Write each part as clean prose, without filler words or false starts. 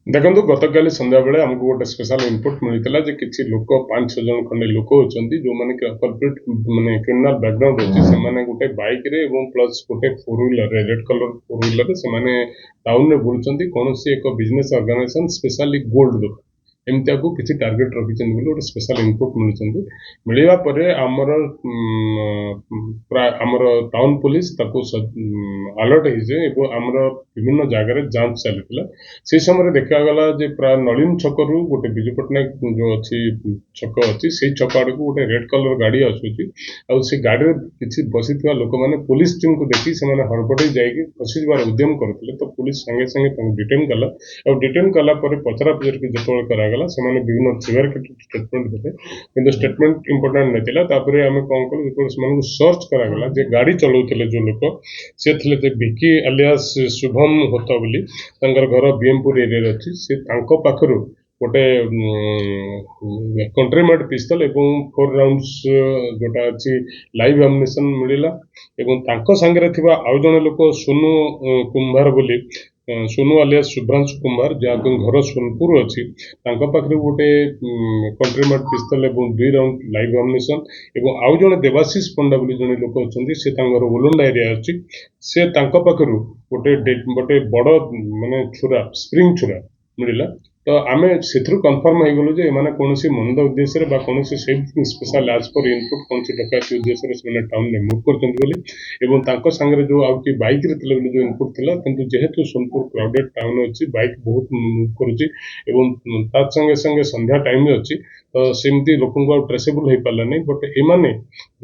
देखो गतकाली संध्या बेले आमको गोटे स्पेशल इनपुट मिलता जे किसी लोक 5-6 जन खंडे लोक होचंती जो माने कल्प्रिट माने क्रिमिनल बैकग्राउंड होची से माने गोटे बाइक रे एवं प्लस गोटे 4 व्हीलर रे रेड कलर 4 व्हीलर रे से माने टाउन रे बुलचंती कोनोसी एक बिजनेस ऑर्गेनाइजेशन स्पेशली गोल्ड दुकान एमती को किसी टार्गेट रखिछन बोली गोटे स्पेशल इनपुट मिलचंती मिलिबा परे हमर प्राय हमर टाउन पुलिस ताको अलर्ट हिजे एवं हमर विभिन्न जगह रे जांच चलतिला से समय देखा गला जे प्राय नलिन छकरू गोटे विजय पटनायक जो अच्छी छक अच्छी से छक आड़ को गोटे रेड कलर गाड़ी आसुची आ से गाड़ी रे किछि बसिथिबा लोक माने पुलिस टीम को देखि से माने हड़बड़ी जाईकी फसिबार उद्यम करथिले तो पुलिस संगे संगे ताको डिटेन कला और डिटेन कला परे पचरा पचर के जतोल करागला से माने विभिन्न प्रिवेरिकेटिव स्टेटमेंट देले किंतु स्टेटमेंट इंपोर्टेंट नथिला तापरे हमें कोन कोन रिपोर्ट से माने सर्च करागला जे गाड़ी चलाउथिले जो लोक से थिले जे विकी अलियास शुभम होता बोली तांकर घर बीएमपुर एरिया अच्छी से तांको पाखरु गोटे कंट्रीमेड पिस्तल एवं 4 राउंड्स जोटा अच्छी लाइव एम्युनिशन मिलिला एवं तांको संगे थिबा आउ जने लोक सोनू कुंभार बोली सोनू अलियास शुभ्रांशु कुमार जहाँ घर सोनपुर अच्छी पाखे गोटे कंट्रीमेड पिस्तल एवं 2 राउंड लाइव एम्युनिशन एवं आउ जने देवाशीष पंडा बोली जने लोक अच्छी से घर ओलंडा एरिया अच्छी से पाखरु गोटे बड़ माने छुरा स्प्रिंग छुरा मिलला तो आमे सेथरु कन्फर्म हो गलो जे माने कोनोसी मंद उद्देश्य रे बा कोनोसी सेफ स्पेशल एज पर इनपुट कोनसी डकैती उद्देश्य रे से टाउन में मूव करछन बोली एवं तांको संगे जो आउ की बाइक रे तले जो इनपुट थिला किंतु जेहेतु सोनपुर क्राउडेड टाउन अछि बाइक बहुत मूव करूची एवं ता संगे संगे संध्या टाइम में अछि तो सेमती लोकन को ट्रेसेबल हो पाला नहीं बट एमाने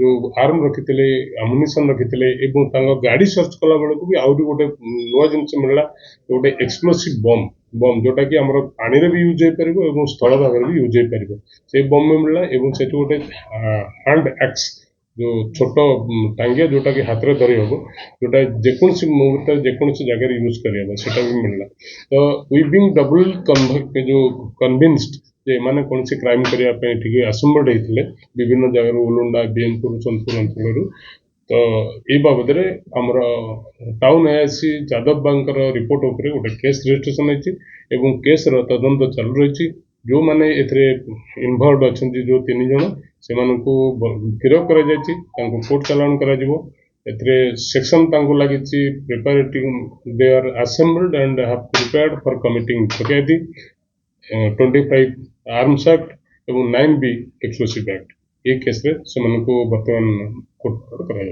जो आर्म रखितले एम्युनिशन रखितले एवं तांको गाड़ी सर्च कला बेले को भी आउरी गोटे नवा जिंस मिलला गोटे एक्सप्लोसिव बम बम जोटा कि आमर पानी रे भी यूज हो पारिबो एवं स्थल भाग रे भी यूज हो पारिबो से बम में मिलला एवं सेठी गोटे हैंड एक्स जो छोट टांगिया जोटा कि हाथ रे धरि हबो जोटा जेकोनसी मुहूर्त जेकोनसी जगह रे यूज करियबो सेटा भी मिलला तो वी बीइंग डबल जो कन्विंस्ड जे माने कोनसी क्राइम करिया पे ठीक असम्बर्ड हेतिले विभिन्न जगह उलुंडा बीएनपुर सोनपुर अंचल तो ये बाबद आमर टाउन एएससी जादव बांकर रिपोर्ट उपरे गोटे केस रजिस्ट्रेशन होती एवं केस तदंत चालू रही जो माने एथरे इन्वॉल्व अच्छी जो 3 जन से गिरफ कर कोर्ट चालान कर सेक्शन लगी preparing they are assembled and have prepared for committing डकैती 25 आर्म्स एक्ट एवं 9B एक्सप्लोसिव एक्ट ये केस रे से बर्तमान कोर्ट करा